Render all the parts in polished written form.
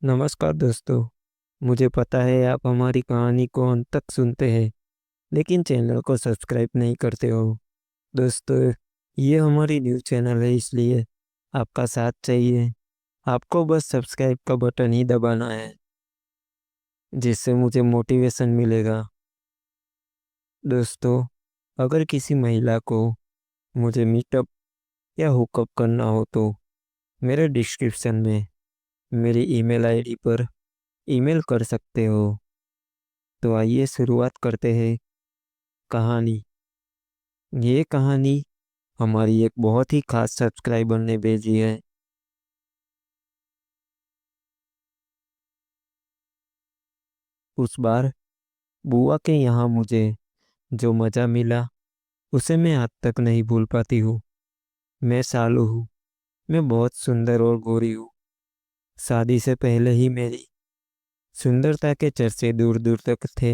नमस्कार दोस्तों। मुझे पता है आप हमारी कहानी को अंत तक सुनते हैं, लेकिन चैनल को सब्सक्राइब नहीं करते हो। दोस्तों, ये हमारी न्यूज़ चैनल है, इसलिए आपका साथ चाहिए। आपको बस सब्सक्राइब का बटन ही दबाना है, जिससे मुझे मोटिवेशन मिलेगा। दोस्तों, अगर किसी महिला को मुझे मीटअप या हुकअप करना हो तो मेरे डिस्क्रिप्शन में मेरी ईमेल आईडी पर ईमेल कर सकते हो। तो आइए शुरुआत करते हैं कहानी। ये कहानी हमारी एक बहुत ही खास सब्सक्राइबर ने भेजी है। उस बार बुआ के यहाँ मुझे जो मज़ा मिला उसे मैं आज तक नहीं भूल पाती हूँ। मैं सालू हूँ। मैं बहुत सुंदर और गोरी हूँ। शादी से पहले ही मेरी सुंदरता के चर्चे दूर दूर तक थे।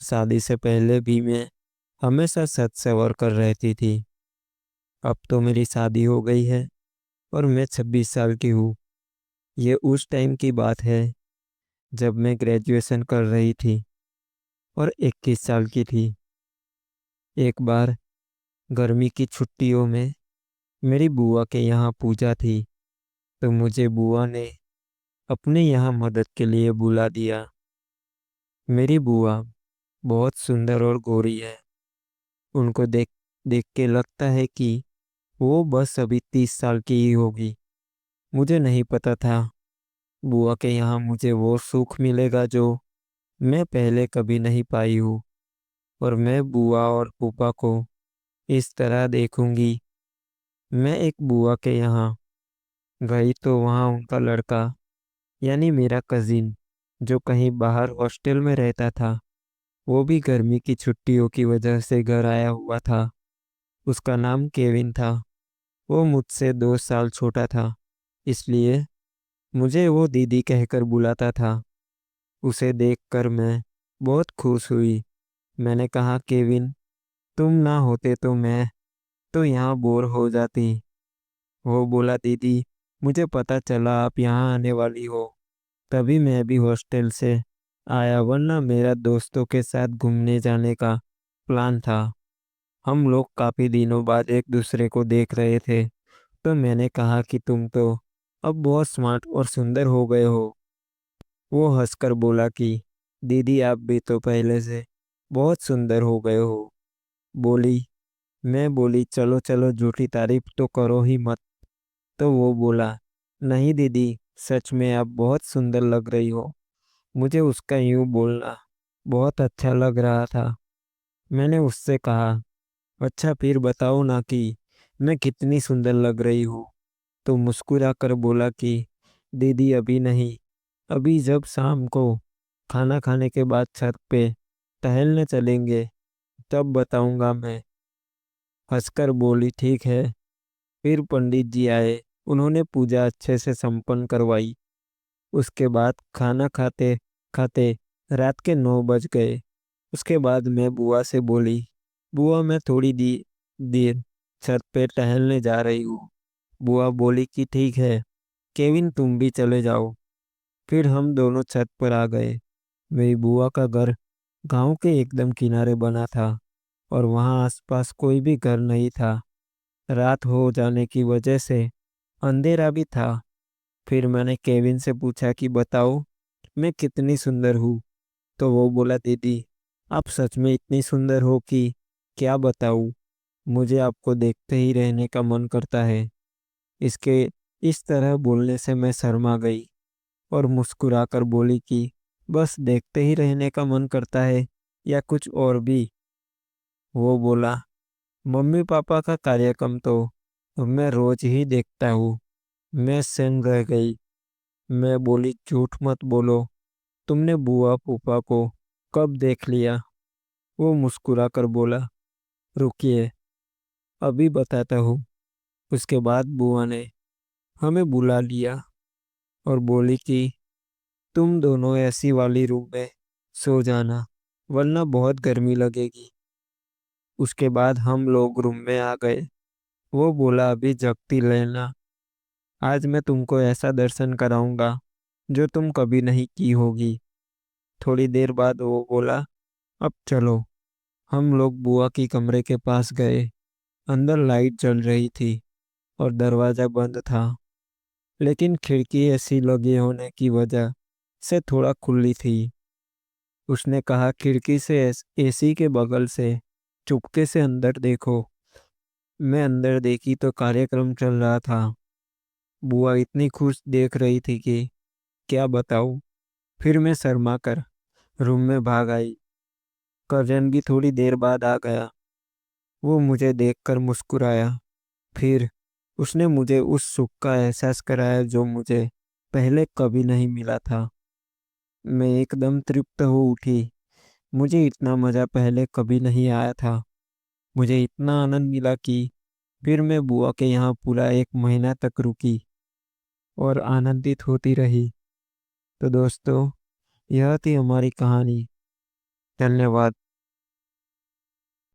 शादी से पहले भी मैं हमेशा सच सवर कर रहती थी। अब तो मेरी शादी हो गई है और मैं 26 साल की हूँ। ये उस टाइम की बात है जब मैं ग्रेजुएशन कर रही थी और 21 साल की थी। एक बार गर्मी की छुट्टियों में मेरी बुआ के यहाँ पूजा थी, तो मुझे बुआ ने अपने यहाँ मदद के लिए बुला दिया। मेरी बुआ बहुत सुंदर और गोरी है। उनको देख देख के लगता है कि वो बस अभी 30 साल की ही होगी। मुझे नहीं पता था बुआ के यहाँ मुझे वो सुख मिलेगा जो मैं पहले कभी नहीं पाई हूँ। और मैं बुआ और फूफा को इस तरह देखूंगी। मैं एक बुआ के यहाँ गई तो वहाँ उनका लड़का, यानी मेरा कजिन, जो कहीं बाहर हॉस्टल में रहता था, वो भी गर्मी की छुट्टियों की वजह से घर आया हुआ था। उसका नाम केविन था। वो मुझसे 2 साल छोटा था, इसलिए मुझे वो दीदी कहकर बुलाता था। उसे देखकर मैं बहुत खुश हुई। मैंने कहा, केविन, तुम ना होते तो मैं तो यहाँ बोर हो जाती। वो बोला, दीदी, मुझे पता चला आप यहाँ आने वाली हो, तभी मैं भी हॉस्टल से आया, वरना मेरा दोस्तों के साथ घूमने जाने का प्लान था। हम लोग काफ़ी दिनों बाद एक दूसरे को देख रहे थे, तो मैंने कहा कि तुम तो अब बहुत स्मार्ट और सुंदर हो गए हो। वो हंसकर बोला कि दीदी, आप भी तो पहले से बहुत सुंदर हो गए हो। बोली मैं बोली, चलो चलो, झूठी तारीफ तो करो ही मत। तो वो बोला, नहीं दीदी, सच में आप बहुत सुंदर लग रही हो। मुझे उसका यूं बोलना बहुत अच्छा लग रहा था। मैंने उससे कहा, अच्छा फिर बताओ ना कि मैं कितनी सुंदर लग रही हूँ। तो मुस्कुरा कर बोला कि दीदी, अभी नहीं, अभी जब शाम को खाना खाने के बाद छत पे टहलने चलेंगे तब बताऊंगा मैं। हंसकर बोली, ठीक है। फिर पंडित जी आए। उन्होंने पूजा अच्छे से संपन्न करवाई। उसके बाद खाना खाते खाते रात के 9 बज गए। उसके बाद मैं बुआ से बोली, बुआ, मैं थोड़ी देर छत पे टहलने जा रही हूँ। बुआ बोली कि ठीक है, केविन, तुम भी चले जाओ। फिर हम दोनों छत पर आ गए। मेरी बुआ का घर गांव के एकदम किनारे बना था और वहाँ आसपास कोई भी घर नहीं था। रात हो जाने की वजह से अंधेरा भी था। फिर मैंने केविन से पूछा कि बताओ, मैं कितनी सुंदर हूँ। तो वो बोला, दीदी, आप सच में इतनी सुंदर हो कि क्या बताऊँ। मुझे आपको देखते ही रहने का मन करता है। इसके इस तरह बोलने से मैं शर्मा गई और मुस्कुराकर बोली कि बस देखते ही रहने का मन करता है या कुछ और भी। वो बोला, मम्मी पापा का कार्यक्रम तो मैं रोज ही देखता हूँ। मैं सेंध रह गई। मैं बोली, झूठ मत बोलो, तुमने बुआ फूफा को कब देख लिया। वो मुस्कुरा कर बोला, रुकिए, अभी बताता हूँ। उसके बाद बुआ ने हमें बुला लिया और बोली कि तुम दोनों ऐसी वाली रूम में सो जाना, वरना बहुत गर्मी लगेगी। उसके बाद हम लोग रूम में आ गए। वो बोला, अभी जगती लेना, आज मैं तुमको ऐसा दर्शन कराऊंगा जो तुम कभी नहीं की होगी। थोड़ी देर बाद वो बोला, अब चलो। हम लोग बुआ की कमरे के पास गए। अंदर लाइट जल रही थी और दरवाज़ा बंद था, लेकिन खिड़की ऐसी लगी होने की वजह से थोड़ा खुली थी। उसने कहा, खिड़की से एसी के बगल से चुपके से अंदर देखो। मैं अंदर देखी तो कार्यक्रम चल रहा था। बुआ इतनी खुश देख रही थी कि क्या बताऊं। फिर मैं शर्मा कर रूम में भाग आई। करजन भी थोड़ी देर बाद आ गया। वो मुझे देखकर मुस्कुराया। फिर उसने मुझे उस सुख का एहसास कराया जो मुझे पहले कभी नहीं मिला था। मैं एकदम तृप्त हो उठी। मुझे इतना मज़ा पहले कभी नहीं आया था। मुझे इतना आनंद मिला कि फिर मैं बुआ के यहाँ पूरा 1 महीना तक रुकी और आनंदित होती रही। तो दोस्तों, यह थी हमारी कहानी। धन्यवाद।